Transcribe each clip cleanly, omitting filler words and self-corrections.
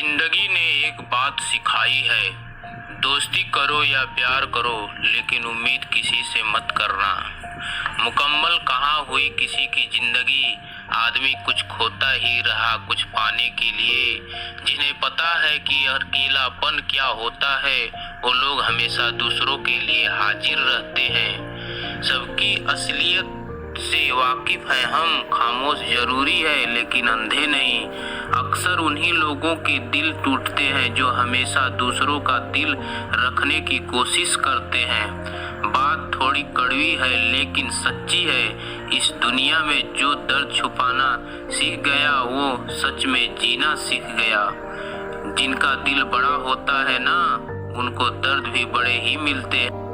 जिंदगी ने एक बात सिखाई है, दोस्ती करो या प्यार करो लेकिन उम्मीद किसी से मत करना। मुकम्मल कहाँ हुई किसी की जिंदगी, आदमी कुछ खोता ही रहा कुछ पाने के लिए। जिन्हें पता है कि अकेलापन क्या होता है, वो लोग हमेशा दूसरों के लिए हाजिर रहते हैं। सबकी असलियत से वाकिफ है हम, खामोश जरूरी है लेकिन अंधे नहीं। अक्सर उन्हीं लोगों के दिल टूटते हैं जो हमेशा दूसरों का दिल रखने की कोशिश करते हैं। बात थोड़ी कड़वी है लेकिन सच्ची है, इस दुनिया में जो दर्द छुपाना सीख गया वो सच में जीना सीख गया। जिनका दिल बड़ा होता है ना, उनको दर्द भी बड़े ही मिलते हैं।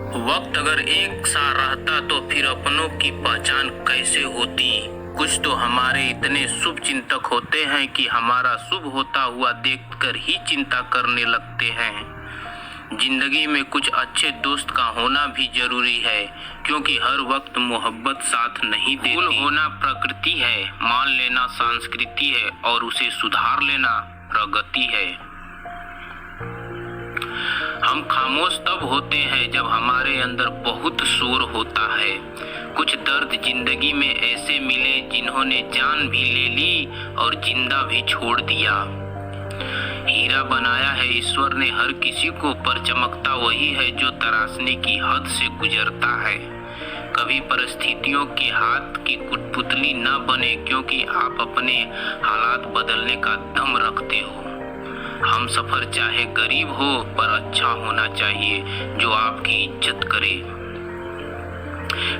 वक्त अगर एक सा रहता तो फिर अपनों की पहचान कैसे होती। कुछ तो हमारे इतने शुभ चिंतक होते हैं कि हमारा शुभ होता हुआ देखकर ही चिंता करने लगते हैं। जिंदगी में कुछ अच्छे दोस्त का होना भी जरूरी है, क्योंकि हर वक्त मोहब्बत साथ नहीं देती। भूल होना प्रकृति है, मान लेना संस्कृति है और उसे सुधार लेना प्रगति है। हम खामोश तब होते हैं जब हमारे अंदर बहुत शोर होता है। कुछ दर्द जिंदगी में ऐसे मिले जिन्होंने जान भी ले ली और जिंदा भी छोड़ दिया। हीरा बनाया है ईश्वर ने हर किसी को, पर चमकता वही है जो तराशने की हद से गुजरता है। कभी परिस्थितियों के हाथ की कुटपुतली न बने, क्योंकि आप अपने हालात बदलने का दम रखते हो। हम सफर चाहे गरीब हो पर अच्छा होना चाहिए जो आपकी इज्जत करे,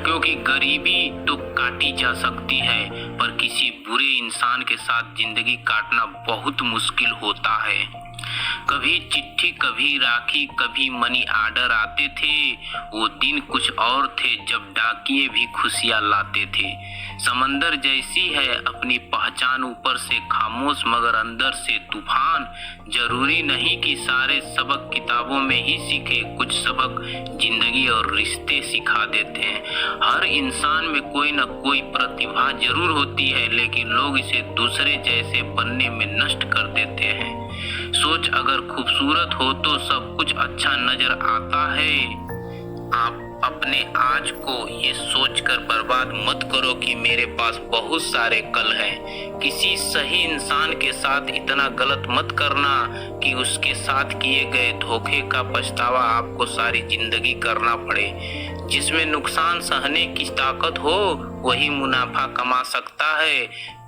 क्योंकि गरीबी तो काटी जा सकती है पर किसी बुरे इंसान के साथ जिंदगी काटना बहुत मुश्किल होता है। कभी चिट्ठी कभी राखी कभी मनी आर्डर आते थे, वो दिन कुछ और थे जब डाकिये भी खुशियां लाते थे। समंदर जैसी है अपनी पहचान, ऊपर से खामोश मगर अंदर से तूफान। जरूरी नहीं कि सारे सबक किताबों में ही सीखे, कुछ सबक जिंदगी और रिश्ते सिखा देते हैं। हर इंसान में कोई न कोई प्रतिभा जरूर होती है, लेकिन लोग इसे दूसरे जैसे बनने में नष्ट कर देते हैं। सोच अगर खूबसूरत हो तो सब कुछ अच्छा नजर आता है। आप अपने आज को ये सोचकर बर्बाद मत करो कि मेरे पास बहुत सारे कल हैं। किसी सही इंसान के साथ इतना गलत मत करना कि उसके साथ किए गए धोखे का पछतावा आपको सारी जिंदगी करना पड़े। जिसमें नुकसान सहने की ताकत हो वही मुनाफा कमा सकता है,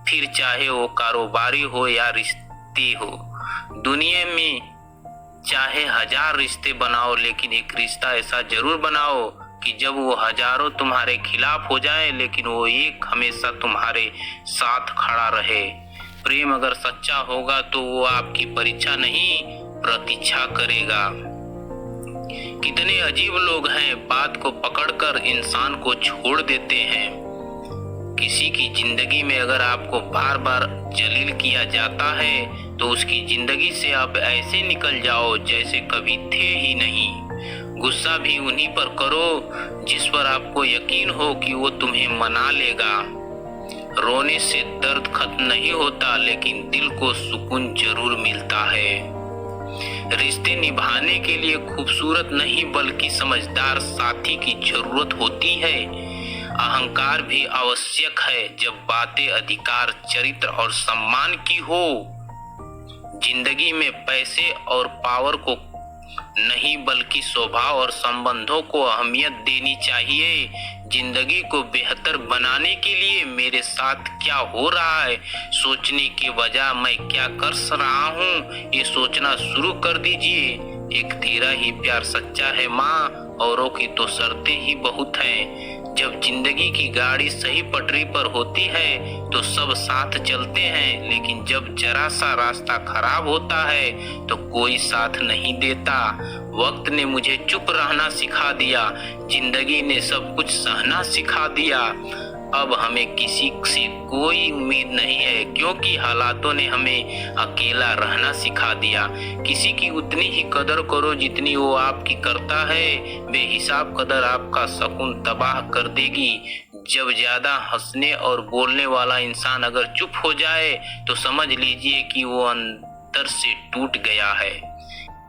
फिर चाहे वो कारोबारी हो या रिश्ते हो। दुनिया में चाहे 1000 रिश्ते बनाओ, लेकिन एक रिश्ता ऐसा जरूर बनाओ कि जब वो हजारों तुम्हारे खिलाफ हो जाए लेकिन वो एक हमेशा तुम्हारे साथ खड़ा रहे। प्रेम अगर सच्चा होगा तो वो आपकी परीक्षा नहीं प्रतीक्षा करेगा। कितने अजीब लोग हैं, बात को पकड़कर इंसान को छोड़ देते हैं। किसी की जिंदगी में अगर आपको बार बार जलील किया जाता है तो उसकी जिंदगी से आप ऐसे निकल जाओ जैसे कभी थे ही नहीं। गुस्सा भी उन्हीं पर करो जिस पर आपको यकीन हो कि वो तुम्हें मना लेगा। रोने से दर्द खत्म नहीं होता, लेकिन दिल को सुकून जरूर मिलता है। रिश्ते निभाने के लिए खूबसूरत नहीं बल्कि समझदार साथी की जरूरत होती है। अहंकार भी आवश्यक है जब बातें अधिकार, चरित्र और सम्मान की हो। जिंदगी में पैसे और पावर को नहीं बल्कि स्वभाव और संबंधों को अहमियत देनी चाहिए। जिंदगी को बेहतर बनाने के लिए मेरे साथ क्या हो रहा है सोचने के बजाय मैं क्या कर रहा हूँ ये सोचना शुरू कर दीजिए। एक तेरा ही प्यार सच्चा है माँ, औरों की तो शर्तें ही बहुत हैं। जब जिंदगी की गाड़ी सही पटरी पर होती है तो सब साथ चलते हैं, लेकिन जब जरा सा रास्ता खराब होता है तो कोई साथ नहीं देता। वक्त ने मुझे चुप रहना सिखा दिया, जिंदगी ने सब कुछ सहना सिखा दिया। अब हमें किसी से कोई उम्मीद नहीं है, क्योंकि हालातों ने हमें अकेला रहना सिखा दिया। किसी की उतनी ही कदर करो जितनी वो आपकी करता है। बेहिसाब कदर आपका सुकून तबाह कर देगी। जब ज्यादा हंसने और बोलने वाला इंसान अगर चुप हो जाए तो समझ लीजिए कि वो अंदर से टूट गया है।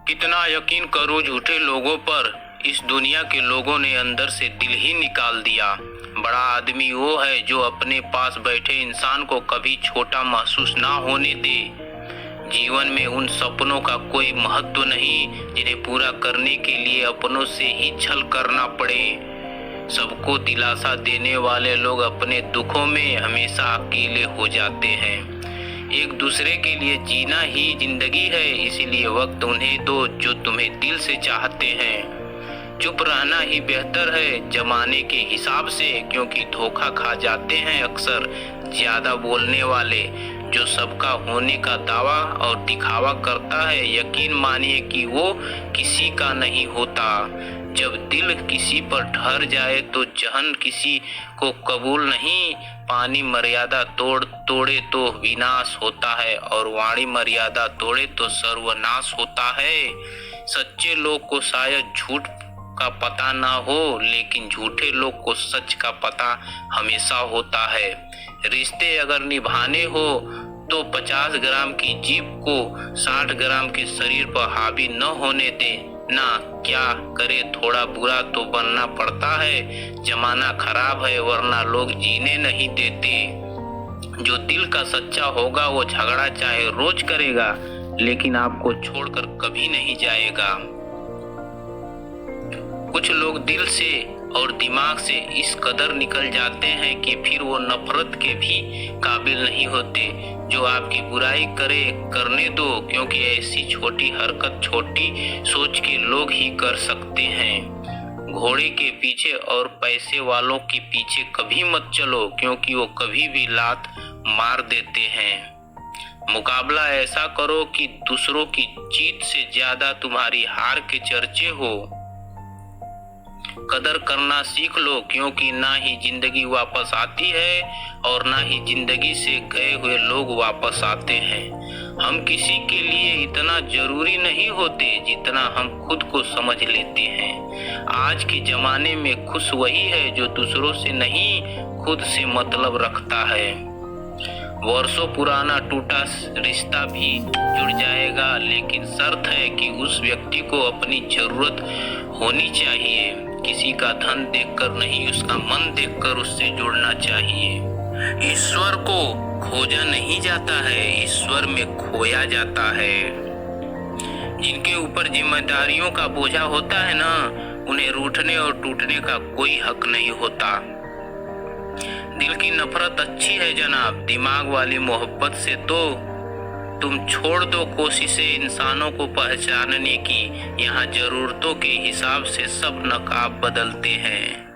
कितना यकीन करो झूठे लोगों पर, इस दुनिया के लोगों ने अंदर से दिल ही निकाल दिया। बड़ा आदमी वो है जो अपने पास बैठे इंसान को कभी छोटा महसूस ना होने दे। जीवन में उन सपनों का कोई महत्व नहीं जिन्हें पूरा करने के लिए अपनों से ही छल करना पड़े। सबको दिलासा देने वाले लोग अपने दुखों में हमेशा अकेले हो जाते हैं। एक दूसरे के लिए जीना ही जिंदगी है, इसीलिए वक्त उन्हें दो जो तुम्हें दिल से चाहते हैं। चुप रहना ही बेहतर है जमाने के हिसाब से, क्योंकि धोखा खा जाते हैं अक्सर ज्यादा बोलने वाले। जो सबका होने का दावा और दिखावा करता है, यकीन मानिए कि वो किसी का नहीं होता। जब दिल किसी पर ठहर जाए तो जहन किसी को कबूल नहीं। पानी मर्यादा तोड़े तो विनाश होता है, और वाणी मर्यादा तोड़े तो सर्वनाश होता है। सच्चे लोग को शायद झूठ का पता ना हो, लेकिन झूठे लोग को सच का पता हमेशा होता है। रिश्ते अगर निभाने हो तो 50 ग्राम की जीभ को 60 ग्राम के शरीर पर हावी न होने दे। ना क्या करे, थोड़ा बुरा तो बनना पड़ता है। जमाना खराब है वरना लोग जीने नहीं देते। जो दिल का सच्चा होगा वो झगड़ा चाहे रोज करेगा, लेकिन आपको छोड़कर कभी नहीं जाएगा। कुछ लोग दिल से और दिमाग से इस कदर निकल जाते हैं कि फिर वो नफरत के भी काबिल नहीं होते। जो आपकी बुराई करे करने दो, क्योंकि ऐसी छोटी हरकत छोटी सोच के लोग ही कर सकते हैं। घोड़े के पीछे और पैसे वालों के पीछे कभी मत चलो, क्योंकि वो कभी भी लात मार देते हैं। मुकाबला ऐसा करो कि दूसरों की जीत से ज्यादा तुम्हारी हार के चर्चे हो। कदर करना सीख लो, क्योंकि ना ही जिंदगी वापस आती है और ना ही जिंदगी से गए हुए लोग वापस आते हैं। हम किसी के लिए इतना जरूरी नहीं होते जितना हम खुद को समझ लेते हैं। आज के जमाने में खुश वही है जो दूसरों से नहीं खुद से मतलब रखता है। वर्षों पुराना टूटा रिश्ता भी जुड़ जाएगा, लेकिन शर्त है कि उस व्यक्ति को अपनी जरूरत होनी चाहिए। किसी का धन देखकर नहीं, उसका मन देखकर उससे जुड़ना चाहिए। ईश्वर को खोजा नहीं जाता है, ईश्वर में खोया जाता है। जिनके ऊपर जिम्मेदारियों का बोझा होता है ना, उन्हें रूठने और टूटने का कोई हक नहीं होता। दिल की नफरत अच्छी है जनाब, दिमाग वाली मोहब्बत से तो तुम छोड़ दो कोशिशें इंसानों को पहचानने की। यहाँ जरूरतों के हिसाब से सब नकाब बदलते हैं।